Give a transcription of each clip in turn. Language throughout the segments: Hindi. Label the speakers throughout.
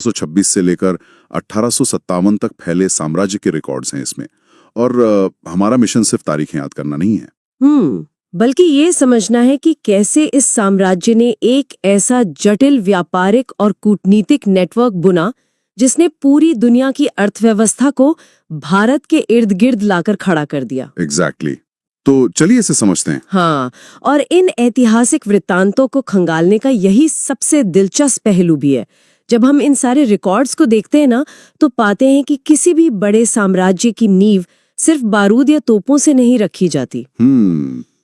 Speaker 1: 1926 से लेकर 1857 तक फैले साम्राज्य के रिकॉर्ड्स हैं इसमें। और हमारा मिशन सिर्फ तारीखें याद करना नहीं है।
Speaker 2: बल्कि ये समझना है कि कैसे इस साम्राज्य ने एक ऐसा जटिल व्यापारिक और कूटनीतिक नेटवर्क बुना जिसने पूरी दुनिया की अर्थव्यवस्था को भारत के इर्द गिर्द लाकर खड़ा कर दिया।
Speaker 1: एग्जैक्टली। तो चलिए इसे समझते हैं।
Speaker 2: हाँ, और इन ऐतिहासिक वृत्तांतों को खंगालने का यही सबसे दिलचस्प पहलू भी है। जब हम इन सारे रिकॉर्ड्स को देखते हैं ना, तो पाते हैं कि किसी भी बड़े साम्राज्य की नींव सिर्फ बारूद या तोपों से नहीं रखी जाती।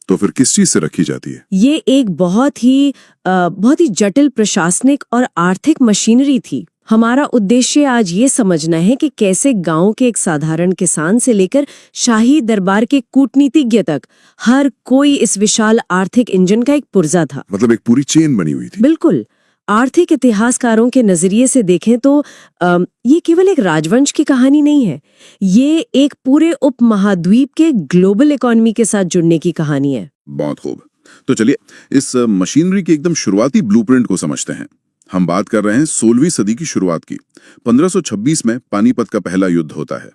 Speaker 1: तो फिर किस चीज से रखी जाती है?
Speaker 2: ये एक बहुत ही जटिल प्रशासनिक और आर्थिक मशीनरी थी। हमारा उद्देश्य आज ये समझना है कि कैसे गांव के एक साधारण किसान से लेकर शाही दरबार के कूटनीतिज्ञ तक हर कोई इस विशाल आर्थिक इंजन का एक पुर्जा था।
Speaker 1: मतलब एक पूरी चेन बनी हुई थी।
Speaker 2: बिल्कुल। आर्थिक इतिहासकारों के नजरिए से देखें तो ये केवल एक राजवंश की कहानी नहीं है, ये एक पूरे उपमहाद्वीप के ग्लोबल इकोनॉमी के साथ जुड़ने की कहानी है।
Speaker 1: बहुत खूब। तो चलिए इस मशीनरी की एकदम शुरुआती ब्लूप्रिंट को समझते हैं। हम बात कर रहे हैं 16वीं सदी की शुरुआत की। 1526 में पानीपत का पहला युद्ध होता है।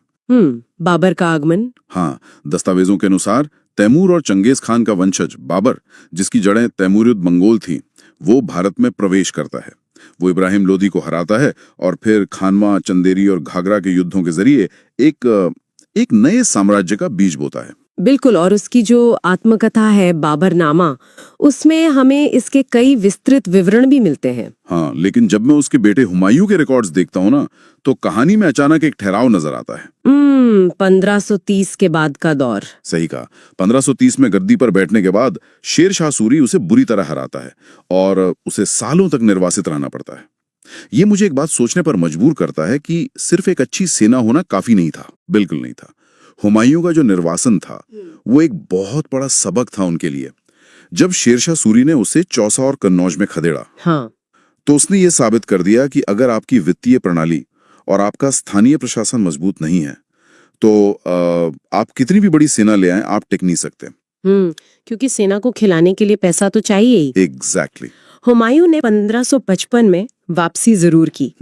Speaker 2: बाबर का आगमन।
Speaker 1: हाँ, दस्तावेजों के अनुसार तैमूर और चंगेज खान का वंशज बाबर, जिसकी जड़ें तैमूरिद मंगोल थीं, वो भारत में प्रवेश करता है। वो इब्राहिम लोदी को हराता है और फिर खानवा, चंदेरी और घाघरा के युद्धों के जरिए एक नए साम्राज्य का बीज बोता है।
Speaker 2: बिल्कुल। और उसकी जो आत्मकथा है बाबरनामा, उसमें हमें इसके कई विस्तृत विवरण भी मिलते हैं।
Speaker 1: हाँ, लेकिन जब मैं उसके बेटे हुमायूं के रिकॉर्ड्स देखता हूँ ना, तो कहानी में अचानक एक ठहराव नजर आता है।
Speaker 2: 1530 के बाद का दौर।
Speaker 1: सही कहा। 1530 में गद्दी पर बैठने के बाद शेर शाह सूरी उसे बुरी तरह हराता है और उसे सालों तक निर्वासित रहना पड़ता है। ये मुझे एक बात सोचने पर मजबूर करता है कि सिर्फ एक अच्छी सेना होना काफी नहीं था। बिल्कुल नहीं था। हुमायूं का जो निर्वासन था वो एक बहुत बड़ा सबक था उनके लिए। जब शेरशाह सूरी ने उसे चौसा और कन्नौज में खदेड़ा,
Speaker 2: हाँ,
Speaker 1: तो उसने ये साबित कर दिया कि अगर आपकी वित्तीय प्रणाली और आपका स्थानीय प्रशासन मजबूत नहीं है तो आप कितनी भी बड़ी सेना ले आएं, आप टिक नहीं सकते।
Speaker 2: क्योंकि सेना को खिलाने के लिए पैसा तो चाहिए ही।
Speaker 1: एग्जैक्टली।
Speaker 2: हुमायूं ने 1555 में वापसी जरूर की,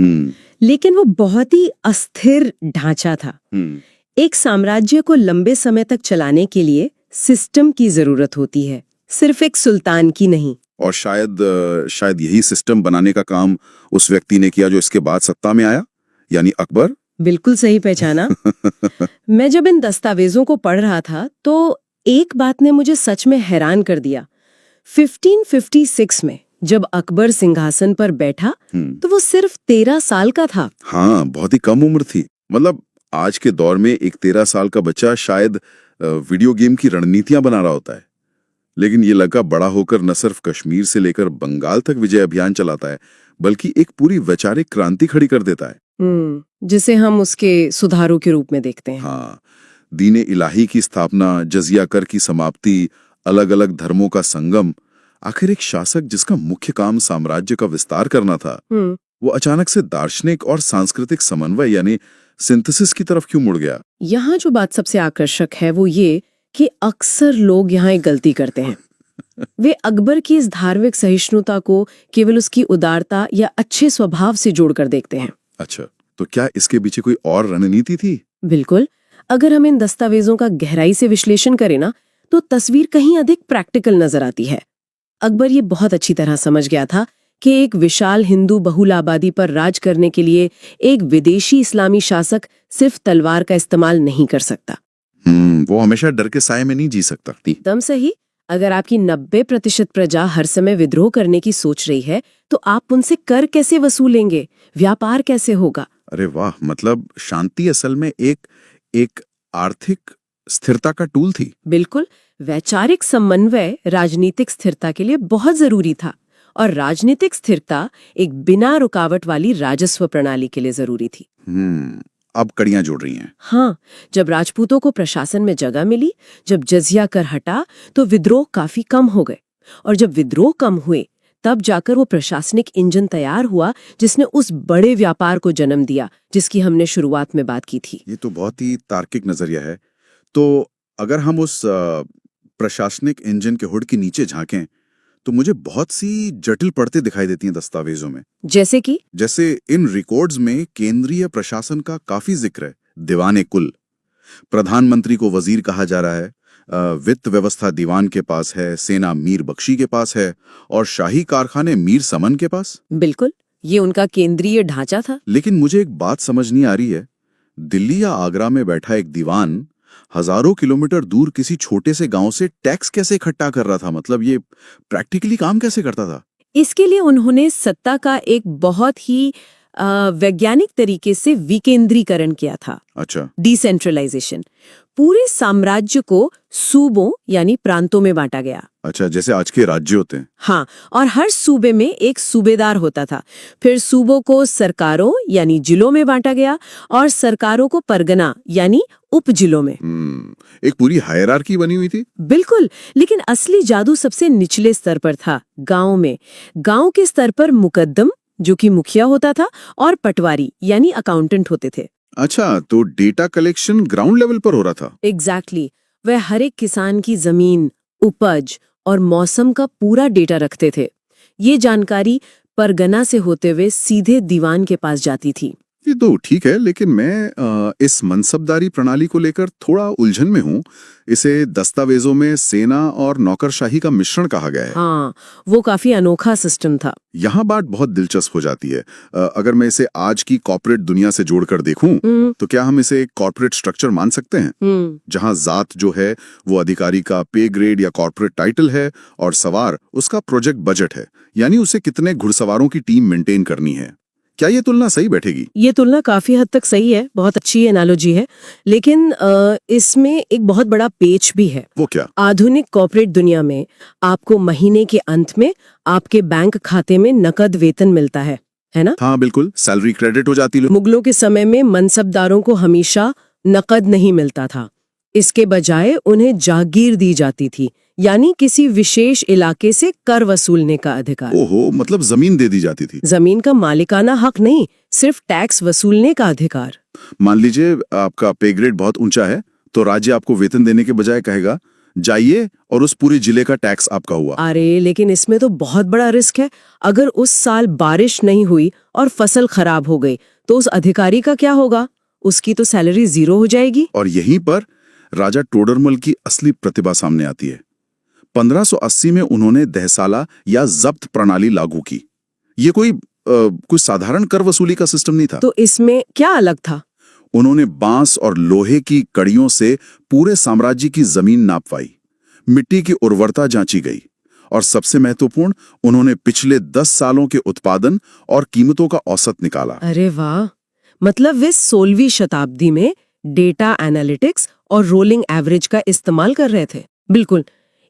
Speaker 2: लेकिन वो बहुत ही अस्थिर ढांचा था। एक साम्राज्य को लंबे समय तक चलाने के लिए सिस्टम की जरूरत होती है, सिर्फ एक सुल्तान की नहीं।
Speaker 1: और शायद यही सिस्टम बनाने का काम उस व्यक्ति ने किया जो इसके बाद सत्ता में आया, यानी अकबर।
Speaker 2: बिल्कुल सही पहचाना। मैं जब इन दस्तावेजों को पढ़ रहा था तो एक बात ने मुझे सच में हैरान कर दिया। 1556 में जब अकबर सिंहासन पर बैठा तो वो सिर्फ 13 साल का था।
Speaker 1: हाँ, बहुत ही कम उम्र थी। मतलब आज के दौर में एक 13 साल का बच्चा शायद वीडियो गेम की रणनीतियां बना रहा होता है, लेकिन ये लड़का बड़ा होकर न सिर्फ कश्मीर से लेकर बंगाल तक विजय अभियान चलाता है, बल्कि एक पूरी वैचारिक क्रांति खड़ी कर देता है,
Speaker 2: जिसे हम उसके सुधारों के रूप में देखते हैं।
Speaker 1: हाँ, दीने इलाही की स्थापना, जजिया कर की समाप्ति, अलग अलग धर्मों का संगम। आखिर एक शासक जिसका मुख्य काम साम्राज्य का विस्तार करना था, वो अचानक से दार्शनिक और सांस्कृतिक समन्वय यानी सिंथेसिस की तरफ क्यों मुड़ गया?
Speaker 2: यहाँ जो बात सबसे आकर्षक है वो ये कि अक्सर लोग यहाँ एक गलती करते हैं। वे अकबर की इस धार्मिक सहिष्णुता को केवल उसकी उदारता या अच्छे स्वभाव से जोड़कर देखते हैं।
Speaker 1: अच्छा, तो क्या इसके पीछे कोई और रणनीति थी?
Speaker 2: बिल्कुल। अगर हम इन दस्तावेजों का गहराई से विश्लेषण करें ना, तो तस्वीर कहीं अधिक प्रैक्टिकल नजर आती है। अकबर ये बहुत अच्छी तरह समझ गया था कि एक विशाल हिंदू बहुल आबादी पर राज करने के लिए एक विदेशी इस्लामी शासक सिर्फ तलवार का इस्तेमाल नहीं कर सकता।
Speaker 1: वो हमेशा डर के साए में नहीं जी सकता।
Speaker 2: एकदम सही। अगर आपकी 90% प्रजा हर समय विद्रोह करने की सोच रही है, तो आप उनसे कर कैसे वसूलेंगे, व्यापार कैसे होगा?
Speaker 1: अरे वाह, मतलब शांति असल में एक आर्थिक स्थिरता का टूल थी।
Speaker 2: बिल्कुल। वैचारिक समन्वय राजनीतिक स्थिरता के लिए बहुत जरूरी था, और राजनीतिक स्थिरता एक बिना रुकावट वाली राजस्व प्रणाली के लिए जरूरी थी।
Speaker 1: अब कड़ियां जोड़ रही हैं।
Speaker 2: हाँ, जब राजपूतों को प्रशासन में जगह मिली, जब जजिया कर हटा, तो विद्रोह काफी कम हो गए, और जब विद्रोह कम हुए तब जाकर वो प्रशासनिक इंजन तैयार हुआ जिसने उस बड़े व्यापार को जन्म दिया जिसकी हमने शुरुआत में बात की थी।
Speaker 1: ये तो बहुत ही तार्किक नजरिया है। तो अगर हम उस प्रशासनिक इंजन के हुड के नीचे झांकें तो मुझे बहुत सी जटिल पड़ते दिखाई देती हैं दस्तावेजों में।
Speaker 2: जैसे
Speaker 1: इन रिकॉर्ड्स में केंद्रीय प्रशासन का काफी जिक्र है। दीवाने कुल, प्रधानमंत्री को वजीर कहा जा रहा है, वित्त व्यवस्था दीवान के पास है, सेना मीर बख्शी के पास है और शाही कारखाने मीर समन के पास।
Speaker 2: बिल्कुल, ये उनका केंद्रीय ढांचा था।
Speaker 1: लेकिन मुझे एक बात समझ नहीं आ रही है, दिल्ली या आगरा में बैठा एक दीवान हजारों किलोमीटर दूर किसी छोटे से गांव से टैक्स कैसे इकट्ठा कर रहा था? मतलब ये प्रैक्टिकली काम कैसे करता था?
Speaker 2: इसके लिए उन्होंने सत्ता का एक बहुत ही वैज्ञानिक तरीके से विकेंद्रीकरण किया था।
Speaker 1: अच्छा,
Speaker 2: डिसेंट्रलाइजेशन। पूरे साम्राज्य को सूबों यानी प्रांतों में बांटा गया।
Speaker 1: अच्छा, जैसे आज के राज्य होते हैं।
Speaker 2: हाँ, और हर सूबे में एक सूबेदार होता था। फिर सूबों को सरकारों यानी जिलों में बांटा गया और सरकारों को परगना यानी उप जिलों में।
Speaker 1: एक पूरी हायरार्की बनी हुई थी।
Speaker 2: बिल्कुल, लेकिन असली जादू सबसे निचले स्तर पर था, गांव में। गांव के स्तर पर मुकद्दम, जो कि मुखिया होता था, और पटवारी यानी अकाउंटेंट होते थे।
Speaker 1: अच्छा, तो डेटा कलेक्शन ग्राउंड लेवल पर हो रहा था।
Speaker 2: एग्जैक्टली। वह हर एक किसान की जमीन, उपज और मौसम का पूरा डेटा रखते थे। ये जानकारी परगना से होते हुए सीधे दीवान के पास जाती थी।
Speaker 1: ये तो ठीक है, लेकिन मैं इस मनसबदारी प्रणाली को लेकर थोड़ा उलझन में हूँ। इसे दस्तावेजों में सेना और नौकरशाही का मिश्रण कहा गया है।
Speaker 2: हाँ, वो काफी अनोखा सिस्टम था।
Speaker 1: यहाँ बात बहुत दिलचस्प हो जाती है। अगर मैं इसे आज की कॉर्पोरेट दुनिया से जोड़कर देखूं, तो क्या हम इसे एक कॉर्पोरेट स्ट्रक्चर मान सकते हैं, जहाँ जात जो है वो अधिकारी का पे ग्रेड या कॉर्पोरेट टाइटल है और सवार उसका प्रोजेक्ट बजट है, यानी उसे कितने घुड़सवारों की टीम मेंटेन करनी है। क्या ये तुलना सही बैठेगी?
Speaker 2: ये तुलना काफी हद तक सही है, बहुत अच्छी एनालॉजी है, लेकिन इसमें एक बहुत बड़ा पेच भी है।
Speaker 1: वो क्या?
Speaker 2: आधुनिक कॉर्पोरेट दुनिया में आपको महीने के अंत में आपके बैंक खाते में नकद वेतन मिलता है ना?
Speaker 1: हाँ बिल्कुल, सैलरी क्रेडिट हो जाती है।
Speaker 2: मुगलों के समय में मनसबदारों को हमेशा नकद नहीं मिलता था। इसके बजाय उन्हें जागीर दी जाती थी, यानी किसी विशेष इलाके से कर वसूलने का अधिकार।
Speaker 1: ओहो, मतलब जमीन दे दी जाती थी।
Speaker 2: जमीन का मालिकाना हक नहीं, सिर्फ टैक्स वसूलने का अधिकार।
Speaker 1: मान लीजिए आपका पे ग्रेड बहुत ऊंचा है, तो राज्य आपको वेतन देने के बजाय कहेगा जाइए और उस पूरे जिले का टैक्स आपका हुआ।
Speaker 2: अरे, लेकिन इसमें तो बहुत बड़ा रिस्क है। अगर उस साल बारिश नहीं हुई और फसल खराब हो गई, तो उस अधिकारी का क्या होगा? उसकी तो सैलरी 0 हो जाएगी।
Speaker 1: और यहीं पर राजा टोडरमल की असली प्रतिभा सामने आती है। 1580 में उन्होंने दहसाला या जब्त प्रणाली लागू की। ये कोई साधारण कर वसूली का सिस्टम नहीं था।
Speaker 2: तो इसमें क्या अलग था?
Speaker 1: उन्होंने बांस और लोहे की कड़ियों से पूरे साम्राज्य की जमीन नापवाई, मिट्टी की उर्वरता जांची गई और सबसे महत्वपूर्ण, उन्होंने पिछले 10 सालों के उत्पादन और कीमतों का औसत निकाला।
Speaker 2: अरे वाह, मतलब वे 16वीं शताब्दी में डेटा एनालिटिक्स और रोलिंग एवरेज का इस्तेमाल कर रहे थे। बिल्कुल,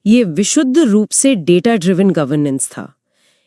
Speaker 2: ये विशुद्ध रूप से डेटा ड्रिवन गवर्नेंस था।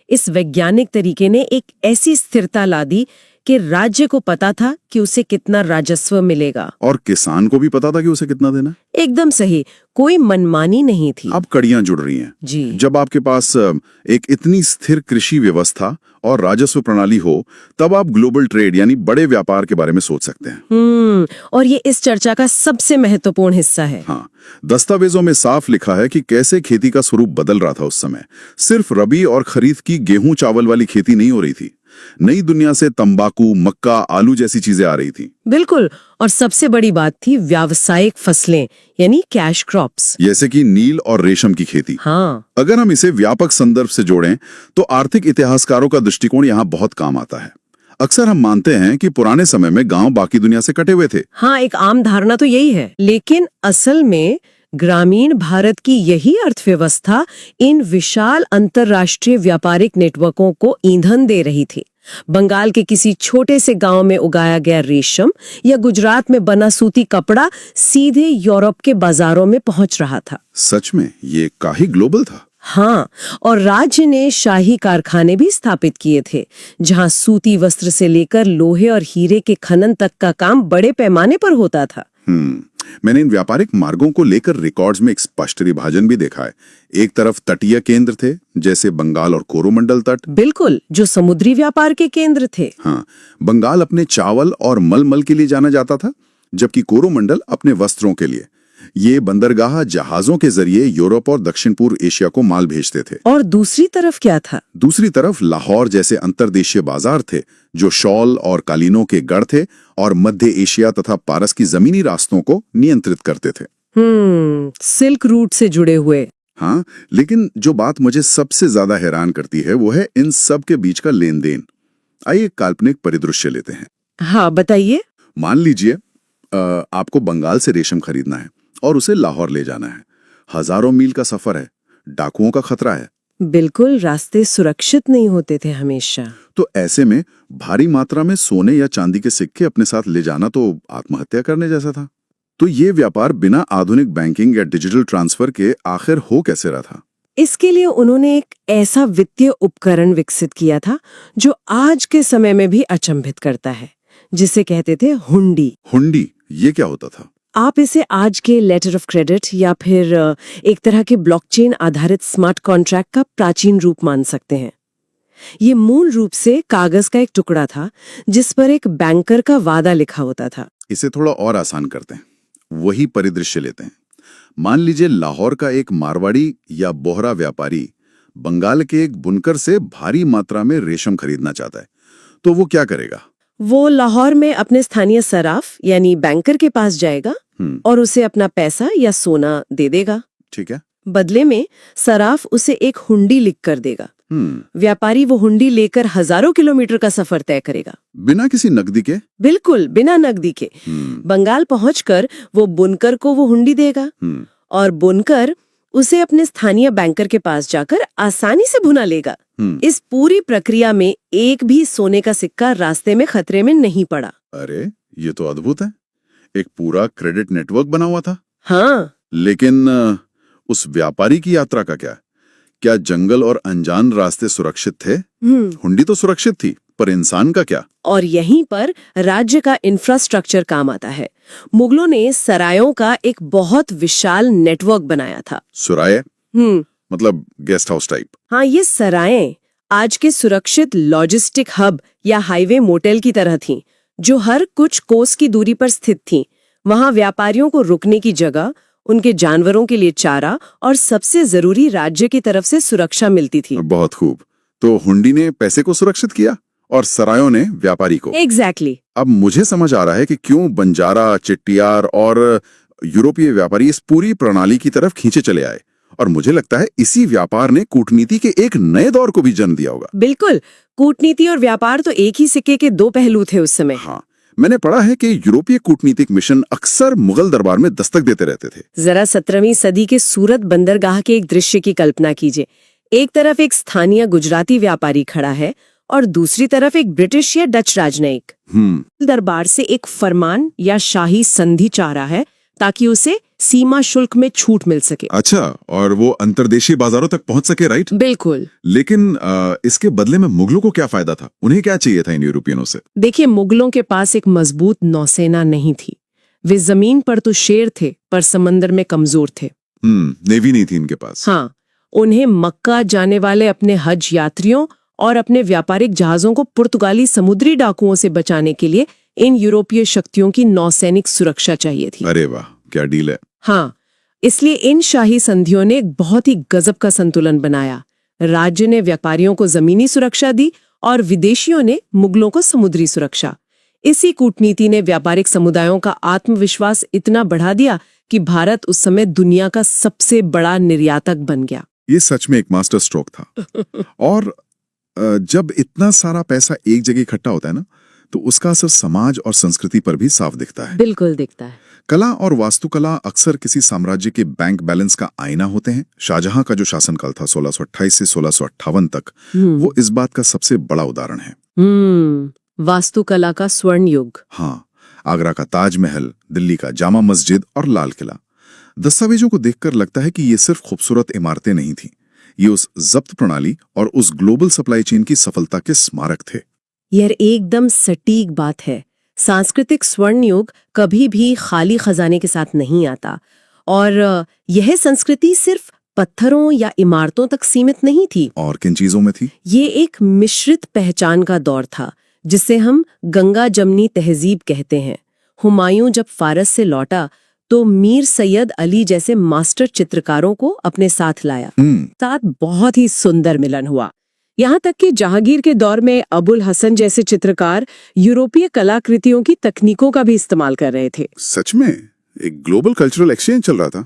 Speaker 2: इस वैज्ञानिक तरीके ने एक ऐसी स्थिरता ला दी कि राज्य को पता था कि उसे कितना राजस्व मिलेगा
Speaker 1: और किसान को भी पता था कि उसे कितना देना।
Speaker 2: एकदम सही, कोई मनमानी नहीं थी।
Speaker 1: अब कड़ियां जुड़ रही हैं
Speaker 2: जी।
Speaker 1: जब आपके पास एक इतनी स्थिर कृषि व्यवस्था और राजस्व प्रणाली हो, तब आप ग्लोबल ट्रेड यानी बड़े व्यापार के बारे में सोच सकते हैं।
Speaker 2: और ये इस चर्चा का सबसे महत्वपूर्ण हिस्सा है।
Speaker 1: हाँ, दस्तावेजों में साफ लिखा है कि कैसे खेती का स्वरूप बदल रहा था उस समय। सिर्फ रबी और खरीफ की गेहूं चावल वाली खेती नहीं हो रही थी, नई दुनिया से तंबाकू, मक्का, आलू जैसी चीजें आ रही थी।
Speaker 2: बिल्कुल, और सबसे बड़ी बात थी व्यावसायिक फसलें यानी कैश क्रॉप्स,
Speaker 1: जैसे कि नील और रेशम की खेती।
Speaker 2: हाँ।
Speaker 1: अगर हम इसे व्यापक संदर्भ से जोड़ें, तो आर्थिक इतिहासकारों का दृष्टिकोण यहाँ बहुत काम आता है। अक्सर हम मानते हैं कि पुराने समय में गांव बाकी दुनिया से कटे हुए थे।
Speaker 2: हाँ, एक आम धारणा तो यही है, लेकिन असल में ग्रामीण भारत की यही अर्थव्यवस्था इन विशाल अंतर्राष्ट्रीय व्यापारिक नेटवर्कों को ईंधन दे रही थी। बंगाल के किसी छोटे से गांव में उगाया गया रेशम या गुजरात में बना सूती कपड़ा सीधे यूरोप के बाजारों में पहुंच रहा था।
Speaker 1: सच में ये काफी ग्लोबल था।
Speaker 2: हाँ, और राज्य ने शाही कारखाने भी स्थापित किए थे, जहां सूती वस्त्र से लेकर लोहे और हीरे के खनन तक का काम बड़े पैमाने पर होता था।
Speaker 1: मैंने इन व्यापारिक मार्गों को लेकर रिकॉर्ड्स में एक स्पष्ट विभाजन भी देखा है। एक तरफ तटीय केंद्र थे, जैसे बंगाल और कोरोमंडल तट।
Speaker 2: बिल्कुल, जो समुद्री व्यापार के केंद्र थे।
Speaker 1: हाँ, बंगाल अपने चावल और मलमल के लिए जाना जाता था, जबकि कोरोमंडल अपने वस्त्रों के लिए। ये बंदरगाह जहाजों के जरिए यूरोप और दक्षिण पूर्व एशिया को माल भेजते थे।
Speaker 2: और दूसरी तरफ क्या था?
Speaker 1: दूसरी तरफ लाहौर जैसे अंतर्देशीय बाजार थे जो शॉल और कालीनों के गढ़ थे और मध्य एशिया तथा पारस की जमीनी रास्तों को नियंत्रित करते थे।
Speaker 2: सिल्क रूट से जुड़े हुए।
Speaker 1: हाँ, लेकिन जो बात मुझे सबसे ज्यादा हैरान करती है वो है इन सब के बीच का लेन देन। आइए एक काल्पनिक परिदृश्य लेते हैं।
Speaker 2: हाँ, बताइए।
Speaker 1: मान लीजिए आपको बंगाल से रेशम खरीदना है और उसे लाहौर ले जाना है। हजारों मील का सफर है, डाकुओं का खतरा है।
Speaker 2: बिल्कुल, रास्ते सुरक्षित नहीं होते थे हमेशा।
Speaker 1: तो ऐसे में भारी मात्रा में सोने या चांदी के सिक्के अपने साथ ले जाना तो आत्महत्या करने जैसा था। तो ये व्यापार बिना आधुनिक बैंकिंग या डिजिटल ट्रांसफर के आखिर हो कैसे रहा था?
Speaker 2: इसके लिए उन्होंने एक ऐसा वित्तीय उपकरण विकसित किया था जो आज के समय में भी अचंभित करता है, जिसे कहते थे हुंडी।
Speaker 1: हुंडी, ये क्या होता था?
Speaker 2: आप इसे आज के लेटर ऑफ क्रेडिट या फिर एक तरह के ब्लॉकचेन आधारित स्मार्ट कॉन्ट्रैक्ट का प्राचीन रूप मान सकते हैं। ये मूल रूप से कागज का एक टुकड़ा था जिस पर एक बैंकर का वादा लिखा होता था।
Speaker 1: इसे थोड़ा और आसान करते हैं, वही परिदृश्य लेते हैं। मान लीजिए लाहौर का एक मारवाड़ी या बोहरा व्यापारी बंगाल के एक बुनकर से भारी मात्रा में रेशम खरीदना चाहता है, तो वो क्या करेगा?
Speaker 2: वो लाहौर में अपने स्थानीय सराफ यानी बैंकर के पास जाएगा और उसे अपना पैसा या सोना दे देगा।
Speaker 1: ठीक है।
Speaker 2: बदले में सराफ उसे एक हुंडी लिख कर देगा। व्यापारी वो हुंडी लेकर हजारों किलोमीटर का सफर तय करेगा,
Speaker 1: बिना किसी नकदी के।
Speaker 2: बिल्कुल बिना नकदी के। बंगाल पहुंचकर वो बुनकर को वो हुंडी देगा और बुनकर उसे अपने स्थानीय बैंकर के पास जाकर आसानी से भुना लेगा। इस पूरी प्रक्रिया में एक भी सोने का सिक्का रास्ते में खतरे में नहीं पड़ा।
Speaker 1: अरे, ये तो अद्भुत है। एक पूरा क्रेडिट नेटवर्क बना हुआ था।
Speaker 2: हाँ,
Speaker 1: लेकिन उस व्यापारी की यात्रा का क्या जंगल और अनजान रास्ते सुरक्षित थे? हुंडी तो सुरक्षित थी, पर इंसान का क्या?
Speaker 2: और यहीं पर राज्य का इंफ्रास्ट्रक्चर काम आता है। मुगलों ने सरायों का एक बहुत विशाल नेटवर्क बनाया था।
Speaker 1: सराय मतलब गेस्ट हाउस टाइप?
Speaker 2: हाँ, ये सरायें आज के सुरक्षित लॉजिस्टिक हब या हाईवे मोटेल की तरह थीं, जो हर कुछ कोस की दूरी पर स्थित थीं। वहाँ व्यापारियों को रुकने की जगह, उनके जानवरों के लिए चारा और सबसे जरूरी राज्य की तरफ से सुरक्षा मिलती थी।
Speaker 1: बहुत खूब। तो हुंडी ने पैसे को सुरक्षित किया और सरायों ने व्यापारी को।
Speaker 2: एग्जैक्टली।
Speaker 1: अब मुझे समझ आ रहा है कि क्यों बंजारा, चिट्टियार और यूरोपीय व्यापारी इस पूरी प्रणाली की तरफ खींचे चले आए। और मुझे लगता है इसी व्यापार ने कूटनीति के एक नए दौर को भी जन्म दिया होगा।
Speaker 2: बिल्कुल, कूटनीति और व्यापार तो एक ही सिक्के के दो पहलू थे उस समय।
Speaker 1: हाँ, मैंने पढ़ा है कि यूरोपीय कूटनीतिक मिशन अक्सर मुगल दरबार में दस्तक देते रहते थे।
Speaker 2: जरा 17वीं सदी के सूरत बंदरगाह के एक दृश्य की कल्पना कीजिए। एक तरफ एक स्थानीय गुजराती व्यापारी खड़ा है और दूसरी तरफ एक ब्रिटिश या डच राजनयिक दरबार से एक फरमान या शाही संधि चाह रहा है ताकि उसे सीमा शुल्क में छूट मिल सके।
Speaker 1: अच्छा, और वो अंतर्देशीय बाजारों तक पहुंच सके, राइट?
Speaker 2: बिल्कुल।
Speaker 1: लेकिन इसके बदले में मुगलों को क्या फायदा था? उन्हें क्या चाहिए था इन यूरोपियनों से?
Speaker 2: देखिए, मुगलों के पास एक मजबूत नौसेना नहीं थी। वे जमीन पर तो शेर थे, पर समंदर में कमजोर थे।
Speaker 1: नेवी नहीं थी इनके पास।
Speaker 2: हाँ, उन्हें मक्का जाने वाले अपने हज यात्रियों और अपने व्यापारिक जहाजों को पुर्तगाली समुद्री डाकुओं से बचाने के लिए इन यूरोपीय शक्तियों की नौसैनिक सुरक्षा चाहिए थी।
Speaker 1: अरे वाह, क्या डील है।
Speaker 2: हाँ, इसलिए इन शाही संधियों ने एक बहुत ही गजब का संतुलन बनाया। राज्य ने व्यापारियों को जमीनी सुरक्षा दी और विदेशियों ने मुगलों को समुद्री सुरक्षा। इसी कूटनीति ने व्यापारिक समुदायों का आत्मविश्वास इतना बढ़ा दिया कि भारत उस समय दुनिया का सबसे बड़ा निर्यातक बन गया।
Speaker 1: ये सच में एक मास्टर स्ट्रोक था। और जब इतना सारा पैसा एक जगह इकट्ठा होता है ना, तो उसका असर समाज और संस्कृति पर भी साफ दिखता है।
Speaker 2: बिल्कुल दिखता है।
Speaker 1: कला और वास्तुकला अक्सर किसी साम्राज्य के बैंक बैलेंस का आईना होते हैं। शाहजहां का जो शासनकाल था 1628 से 1658 तक, वो इस बात का सबसे बड़ा उदाहरण है।
Speaker 2: वास्तुकला का स्वर्ण युग।
Speaker 1: हाँ, आगरा का ताजमहल, दिल्ली का जामा मस्जिद और लाल किला। दस्तावेजों को देखकर लगता है कि ये सिर्फ खूबसूरत इमारतें नहीं थीं, ये उस जब्त प्रणाली और उस ग्लोबल सप्लाई चेन की सफलता के स्मारक थे।
Speaker 2: यह एकदम सटीक बात है। सांस्कृतिक स्वर्ण युग कभी भी खाली खजाने के साथ नहीं आता, और यह संस्कृति सिर्फ पत्थरों या इमारतों तक सीमित नहीं थी।
Speaker 1: और किन चीजों में थी? ये
Speaker 2: एक मिश्रित पहचान का दौर था, जिसे हम गंगा जमनी तहजीब कहते हैं। हुमायूं जब फारस से लौटा तो मीर सैयद अली जैसे मास्टर चित्रकारों को अपने साथ लाया। साथ बहुत ही सुंदर मिलन हुआ। यहाँ तक कि जहांगीर के दौर में अबुल हसन जैसे चित्रकार यूरोपीय कलाकृतियों की तकनीकों का भी इस्तेमाल कर रहे थे।
Speaker 1: सच में एक ग्लोबल कल्चरल एक्सचेंज चल रहा था।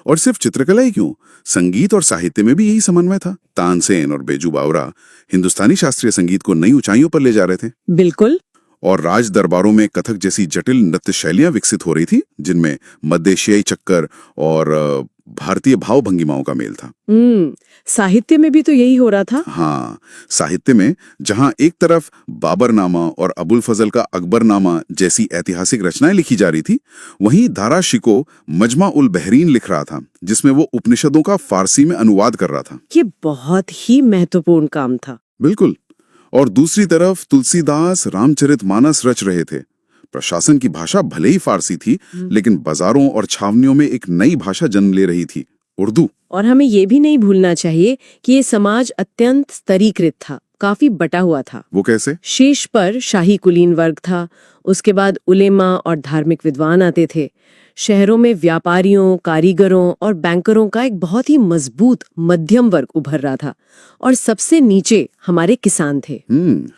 Speaker 1: और सिर्फ चित्रकला ही क्यों, संगीत और साहित्य में भी यही समन्वय था। तानसेन और बेजू बावरा हिंदुस्तानी शास्त्रीय संगीत को नई ऊंचाइयों पर ले जा रहे थे।
Speaker 2: बिल्कुल।
Speaker 1: और राज दरबारों में कथक जैसी जटिल नृत्य शैलियां विकसित हो रही थी, जिनमें मध्य एशियाई चक्कर और भारतीय भाव भंगिमाओं का मेल था।
Speaker 2: साहित्य में भी तो यही हो रहा था।
Speaker 1: हाँ, साहित्य में जहां एक तरफ बाबरनामा और अबुल फजल का अकबरनामा जैसी ऐतिहासिक रचनाएं लिखी जा रही थी, वहीं दारा शिको मजमा उल बहरीन लिख रहा था, जिसमें वो उपनिषदों का फारसी में अनुवाद कर रहा था।
Speaker 2: ये बहुत ही महत्वपूर्ण काम था।
Speaker 1: बिल्कुल। और दूसरी तरफ तुलसीदास रामचरितमानस रच रहे थे। प्रशासन की भाषा भले ही फारसी थी, लेकिन बाजारों और छावनियों में एक नई भाषा जन्म ले रही थी, उर्दू।
Speaker 2: और हमें ये भी नहीं भूलना चाहिए कि ये समाज अत्यंत स्तरीकृत था, काफी बटा हुआ था।
Speaker 1: वो कैसे?
Speaker 2: शीर्ष पर शाही कुलीन वर्ग था, उसके बाद उलेमा और धार्मिक विद्वान आते थे। शहरों में व्यापारियों, कारीगरों और बैंकरों का एक बहुत ही मजबूत मध्यम वर्ग उभर रहा था, और सबसे नीचे हमारे किसान थे।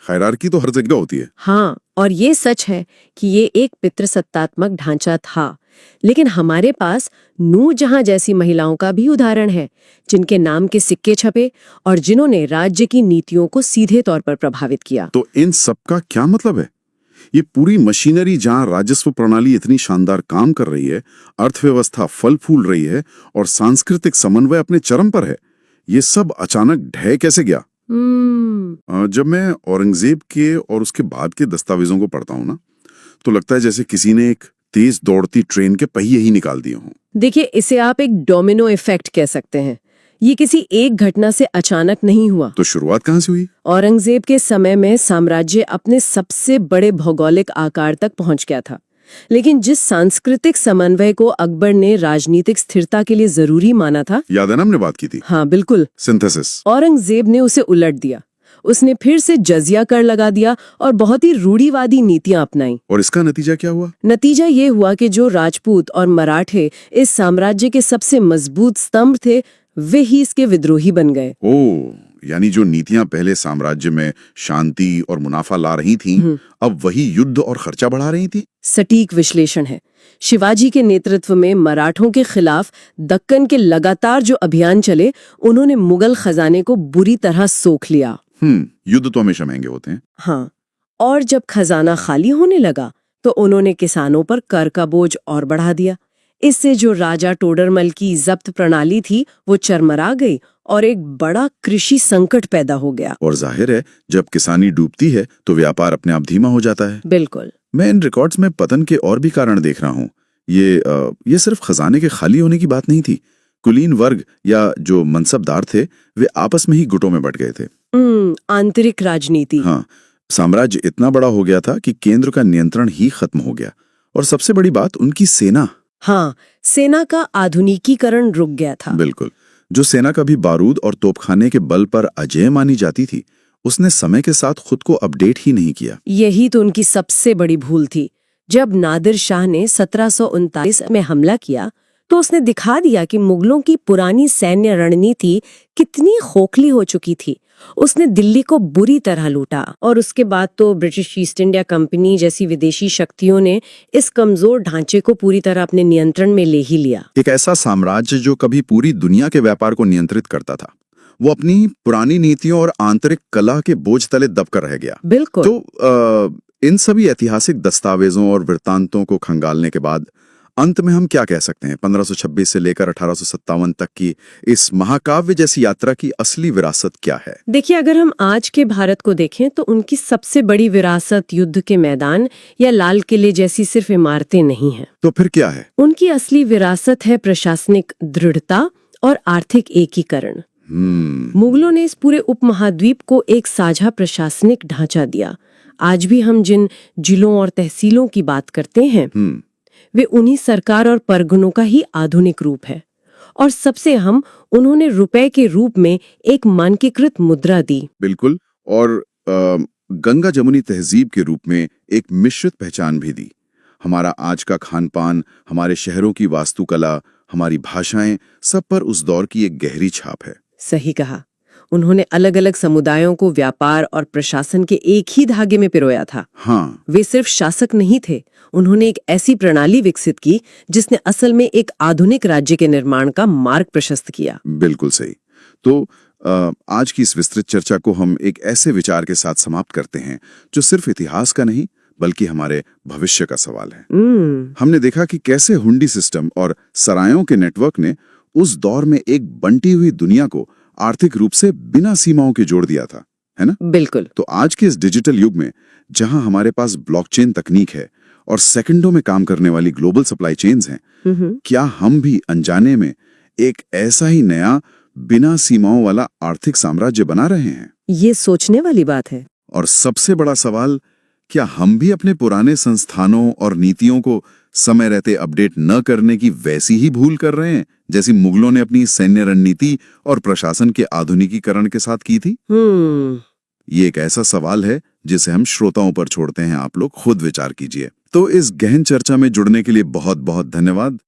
Speaker 1: हायरार्की तो हर जगह होती है।
Speaker 2: हाँ, और ये सच है कि ये एक पितृसत्तात्मक ढांचा था। लेकिन हमारे पास नूरजहां जैसी महिलाओं का भी उदाहरण है, जिनके नाम के सिक्के छपे और जिन्होंने राज्य की नीतियों को सीधे तौर पर प्रभावित किया।
Speaker 1: तो इन सब का क्या मतलब है? ये पूरी मशीनरी जहां राजस्व प्रणाली इतनी शानदार काम कर रही है, अर्थव्यवस्था फल फूल रही है और सांस्कृतिक समन्वय अपने चरम पर है, ये सब अचानक ढह कैसे गया? जब मैं औरंगजेब के और उसके बाद के दस्तावेजों को पढ़ता हूँ ना, तो लगता है जैसे किसी ने एक तेज दौड़ती ट्रेन के पहिए ही निकाल दिए हों।
Speaker 2: देखिए, इसे आप एक डोमिनो इफेक्ट कह सकते हैं। ये किसी एक घटना से अचानक नहीं हुआ।
Speaker 1: तो शुरुआत कहाँ से हुई?
Speaker 2: औरंगजेब के समय में साम्राज्य अपने सबसे बड़े भौगोलिक आकार तक पहुंच गया था, लेकिन जिस सांस्कृतिक समन्वय को अकबर ने राजनीतिक स्थिरता के लिए जरूरी माना था,
Speaker 1: याद है ना, हमने बात की थी।
Speaker 2: हाँ बिल्कुल,
Speaker 1: सिंथेसिस।
Speaker 2: औरंगजेब ने उसे उलट दिया। उसने फिर से जजिया कर लगा दिया और बहुत ही रूढ़िवादी नीतियां अपनाई।
Speaker 1: और इसका नतीजा क्या हुआ?
Speaker 2: नतीजा ये हुआ कि जो राजपूत और मराठे इस साम्राज्य के सबसे मजबूत स्तंभ थे, वे ही इसके विद्रोही बन गए।
Speaker 1: यानी जो नीतियां पहले साम्राज्य में शांति और मुनाफा ला रही थीं, अब वही युद्ध और खर्चा बढ़ा रही थी।
Speaker 2: सटीक विश्लेषण है। शिवाजी के नेतृत्व में मराठों के खिलाफ दक्कन के लगातार जो अभियान चले, उन्होंने मुगल खजाने को बुरी तरह सोख लिया।
Speaker 1: युद्ध तो हमेशा महंगे होते हैं।
Speaker 2: हाँ, और जब खजाना खाली होने लगा, तो उन्होंने किसानों पर कर का बोझ और बढ़ा दिया। इससे जो राजा टोडरमल की जब्त प्रणाली थी, वो चरमरा गई और एक बड़ा कृषि संकट पैदा हो गया।
Speaker 1: और जाहिर है, जब किसानी डूबती है तो व्यापार अपने आप धीमा हो जाता है।
Speaker 2: बिल्कुल।
Speaker 1: मैं इन रिकॉर्ड्स में पतन के और भी कारण देख रहा हूँ। ये सिर्फ खजाने के खाली होने की बात नहीं थी। कुलीन वर्ग या जो मनसबदार थे, वे आपस में ही गुटों में बट गए थे।
Speaker 2: आंतरिक राजनीति।
Speaker 1: हाँ, साम्राज्य इतना बड़ा हो गया था कि केंद्र का नियंत्रण ही खत्म हो गया। और सबसे बड़ी बात, उनकी सेना।
Speaker 2: हाँ, सेना का आधुनिकीकरण रुक गया था।
Speaker 1: बिल्कुल। जो सेना कभी बारूद और तोपखाने के बल पर अजेय मानी जाती थी, उसने समय के साथ खुद को अपडेट ही नहीं किया।
Speaker 2: यही तो उनकी सबसे बड़ी भूल थी। जब नादिर शाह ने 1739 में हमला किया, तो उसने दिखा दिया कि मुगलों की पुरानी सैन्य रणनीति कितनी खोखली हो चुकी थी। उसने दिल्ली को बुरी तरह लूटा, और उसके बाद तो ब्रिटिश ईस्ट इंडिया कंपनी जैसी विदेशी शक्तियों ने इस कमजोर ढांचे को पूरी तरह अपने नियंत्रण में ले ही लिया।
Speaker 1: एक ऐसा साम्राज्य जो कभी पूरी दुनिया के व्यापार को नियंत्रित करता था, वो अपनी पुरानी नीतियों और आंतरिक कला के बोझ तले दबकर रह गया।
Speaker 2: बिल्कुल।
Speaker 1: तो इन सभी ऐतिहासिक दस्तावेजों और वृत्तांतों को खंगालने के बाद अंत में हम क्या कह सकते हैं? 1526 से लेकर 1857 तक की इस महाकाव्य जैसी यात्रा की असली विरासत क्या है?
Speaker 2: देखिए, अगर हम आज के भारत को देखें, तो उनकी सबसे बड़ी विरासत युद्ध के मैदान या लाल किले जैसी सिर्फ इमारतें नहीं हैं।
Speaker 1: तो फिर क्या है?
Speaker 2: उनकी असली विरासत है प्रशासनिक दृढ़ता और आर्थिक एकीकरण। मुगलों ने इस पूरे उपमहाद्वीप को एक साझा प्रशासनिक ढांचा दिया। आज भी हम जिन जिलों और तहसीलों की बात करते हैं, वे उन्हीं सरकार और परगनों का ही आधुनिक रूप है। और सबसे अहम, उन्होंने रुपए के रूप में एक मानकीकृत मुद्रा दी।
Speaker 1: बिल्कुल। और गंगा जमुनी तहजीब के रूप में एक मिश्रित पहचान भी दी। हमारा आज का खान पान, हमारे शहरों की वास्तुकला, हमारी भाषाएं, सब पर उस दौर की एक गहरी छाप है।
Speaker 2: सही कहा। उन्होंने अलग अलग समुदायों को व्यापार और प्रशासन के एक ही धागे में पिरोया था।
Speaker 1: हाँ,
Speaker 2: वे सिर्फ शासक नहीं थे, उन्होंने एक ऐसी प्रणाली विकसित की जिसने असल में एक आधुनिक राज्य के निर्माण का मार्ग प्रशस्त किया।
Speaker 1: बिल्कुल सही। तो आज की इस विस्तृत चर्चा को हम एक ऐसे विचार के साथ समाप्त करते हैं जो सिर्फ इतिहास का नहीं बल्कि हमारे भविष्य का सवाल है। हमने देखा कि कैसे हुंडी सिस्टम और सरायों के नेटवर्क ने उस दौर में एक बंटी हुई दुनिया को आर्थिक रूप से बिना सीमाओं के जोड़ दिया था, है ना?
Speaker 2: बिल्कुल।
Speaker 1: तो आज के इस डिजिटल युग में जहां हमारे पास ब्लॉकचेन तकनीक है और सेकंडों में काम करने वाली ग्लोबल सप्लाई चेन्स हैं, क्या हम भी अनजाने में एक ऐसा ही नया बिना सीमाओं वाला आर्थिक साम्राज्य बना रहे हैं?
Speaker 2: ये सोचने वाली बात है।
Speaker 1: और सबसे बड़ा सवाल, क्या हम भी अपने पुराने संस्थानों और नीतियों को समय रहते अपडेट न करने की वैसी ही भूल कर रहे हैं जैसी मुगलों ने अपनी सैन्य रणनीति और प्रशासन के आधुनिकीकरण के साथ की थी? ये एक ऐसा सवाल है जिसे हम श्रोताओं पर छोड़ते हैं, आप लोग खुद विचार कीजिए। तो इस गहन चर्चा में जुड़ने के लिए बहुत बहुत धन्यवाद।